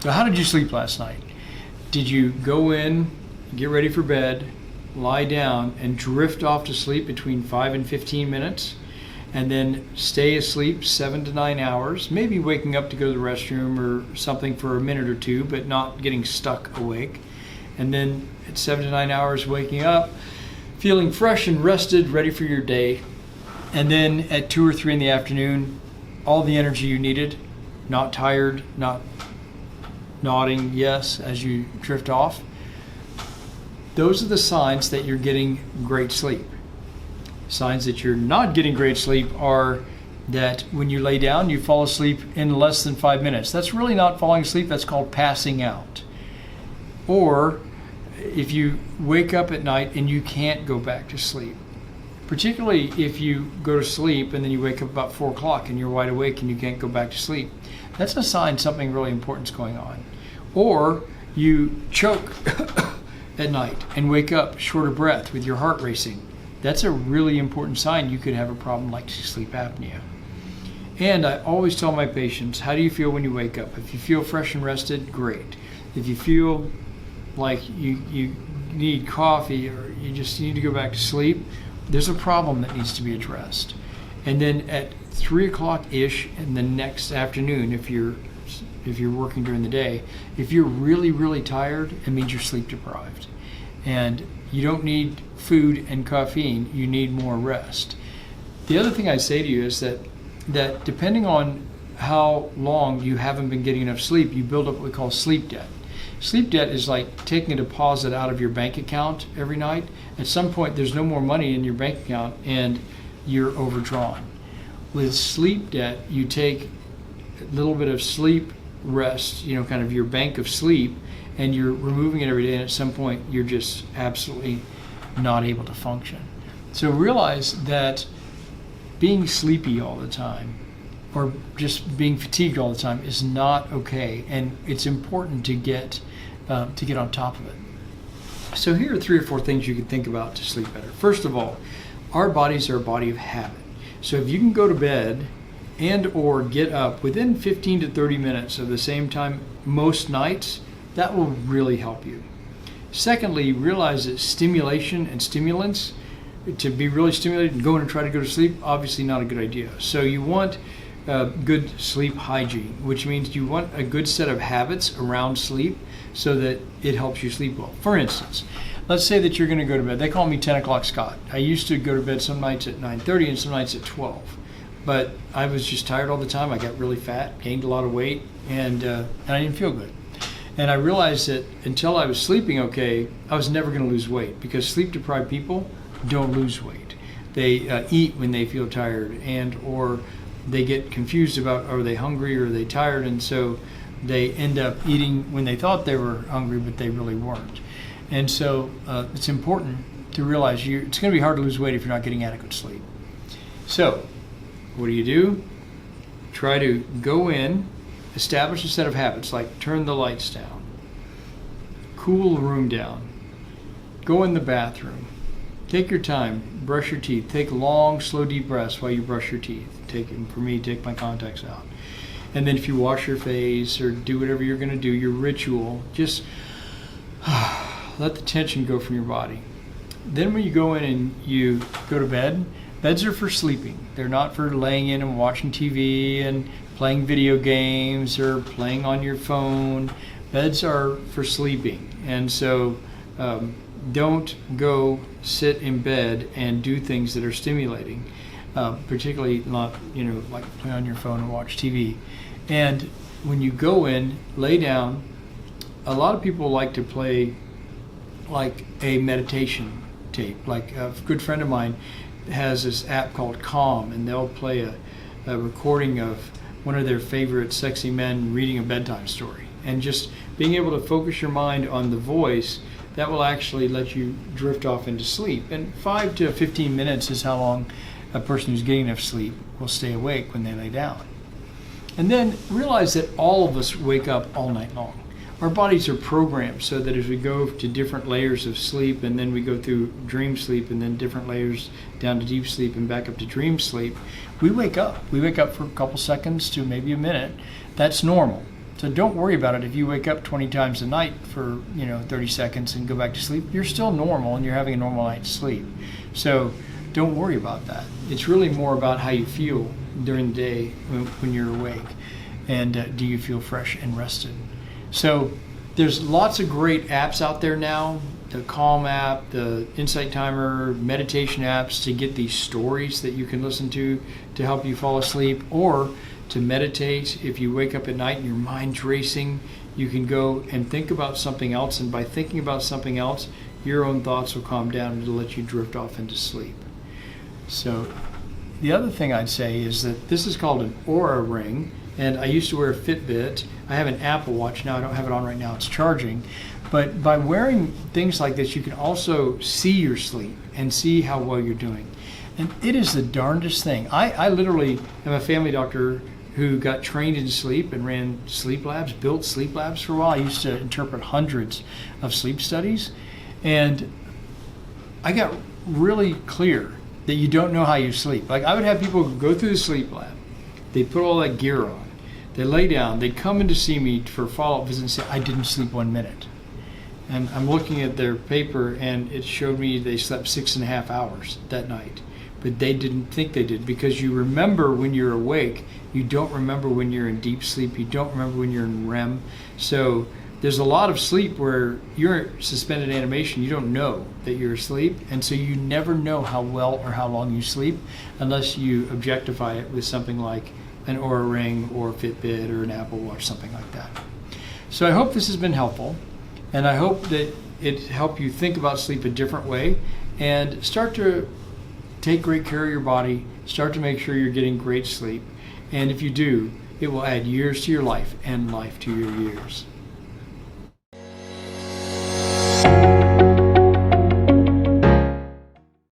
So how did you sleep last night? Did you go in, get ready for bed, lie down, and drift off to sleep between 5 and 15 minutes, and then stay asleep 7 to 9 hours, maybe waking up to go to the restroom or something for a minute or two, but not getting stuck awake, and then at 7 to 9 hours waking up, feeling fresh and rested, ready for your day, and then at 2 or 3 in the afternoon, all the energy you needed, not tired, not nodding yes as you drift off. Those are the signs that you're getting great sleep. Signs that you're not getting great sleep are that when you lay down, you fall asleep in less than 5 minutes. That's really not falling asleep, that's called passing out. Or if you wake up at night and you can't go back to sleep. Particularly if you go to sleep and then you wake up about 4 o'clock and you're wide awake and you can't go back to sleep. That's a sign something really important is going on. Or you choke at night and wake up short of breath with your heart racing. That's a really important sign you could have a problem like sleep apnea. And I always tell my patients, how do you feel when you wake up? If you feel fresh and rested, great. If you feel like you need coffee or you just need to go back to sleep, there's a problem that needs to be addressed. And then at 3 o'clock-ish in the next afternoon, if you're working during the day, if you're really, really tired, it means you're sleep deprived. And you don't need food and caffeine, you need more rest. The other thing I say to you is that depending on how long you haven't been getting enough sleep, you build up what we call sleep debt. Sleep debt is like taking a deposit out of your bank account every night. At some point, there's no more money in your bank account and you're overdrawn. With sleep debt, you take a little bit of sleep rest, kind of your bank of sleep, and you're removing it every day, and at some point you're just absolutely not able to function. So realize that being sleepy all the time or just being fatigued all the time is not okay, and it's important to get on top of it. So here are 3 or 4 things you can think about to sleep better. First of all, our bodies are a body of habit. So if you can go to bed and or get up within 15 to 30 minutes of the same time most nights, that will really help you. Secondly, realize that stimulation and stimulants, to be really stimulated and go in and try to go to sleep, obviously not a good idea. So you want good sleep hygiene, which means you want a good set of habits around sleep so that it helps you sleep well. For instance, let's say that you're going to go to bed. They call me 10 o'clock Scott. I used to go to bed some nights at 9:30 and some nights at 12. But I was just tired all the time. I got really fat, gained a lot of weight, and I didn't feel good. And I realized that until I was sleeping okay, I was never going to lose weight, because sleep-deprived people don't lose weight. They eat when they feel tired, and or they get confused about, are they hungry or are they tired, and so they end up eating when they thought they were hungry, but they really weren't. And so it's important to realize it's going to be hard to lose weight if you're not getting adequate sleep. So what do? Try to go in, establish a set of habits like turn the lights down, cool the room down, go in the bathroom, take your time, brush your teeth, take long, slow, deep breaths while you brush your teeth. For me, take my contacts out. And then if you wash your face or do whatever you're going to do, your ritual, just let the tension go from your body. Then when you go in and you go to bed, beds are for sleeping. They're not for laying in and watching TV and playing video games or playing on your phone. Beds are for sleeping. And so don't go sit in bed and do things that are stimulating, particularly not, like play on your phone and watch TV. And when you go in, lay down. A lot of people like to play like a meditation tape. Like a good friend of mine has this app called Calm, and they'll play a recording of one of their favorite sexy men reading a bedtime story. And just being able to focus your mind on the voice, that will actually let you drift off into sleep. And 5 to 15 minutes is how long a person who's getting enough sleep will stay awake when they lay down. And then realize that all of us wake up all night long. our bodies are programmed so that as we go to different layers of sleep, and then we go through dream sleep, and then different layers down to deep sleep and back up to dream sleep, we wake up. We wake up for a couple seconds to maybe a minute. That's normal. So don't worry about it. If you wake up 20 times a night for 30 seconds and go back to sleep, you're still normal and you're having a normal night's sleep. So don't worry about that. It's really more about how you feel during the day when you're awake, and do you feel fresh and rested. So there's lots of great apps out there now, the Calm app, the Insight Timer, meditation apps to get these stories that you can listen to help you fall asleep, or to meditate. If you wake up at night and your mind's racing, you can go and think about something else, and by thinking about something else, your own thoughts will calm down and it'll let you drift off into sleep. So the other thing I'd say is that this is called an Aura ring, and I used to wear a Fitbit. I have an Apple Watch now. I don't have it on right now. It's charging. But by wearing things like this, you can also see your sleep and see how well you're doing. And it is the darndest thing. I literally am a family doctor who got trained in sleep and ran sleep labs, built sleep labs for a while. I used to interpret hundreds of sleep studies. And I got really clear that you don't know how you sleep. Like, I would have people go through the sleep lab. They put all that gear on. They lay down. They'd come in to see me for a follow-up visit and say, I didn't sleep 1 minute. And I'm looking at their paper, and it showed me they slept 6.5 hours that night. But they didn't think they did, because you remember when you're awake. You don't remember when you're in deep sleep. You don't remember when you're in REM. So there's a lot of sleep where you're suspended animation. You don't know that you're asleep, and so you never know how well or how long you sleep unless you objectify it with something like an Oura Ring or a Fitbit or an Apple Watch, something like that. So I hope this has been helpful, and I hope that it helped you think about sleep a different way and start to take great care of your body, start to make sure you're getting great sleep, and if you do, it will add years to your life and life to your years.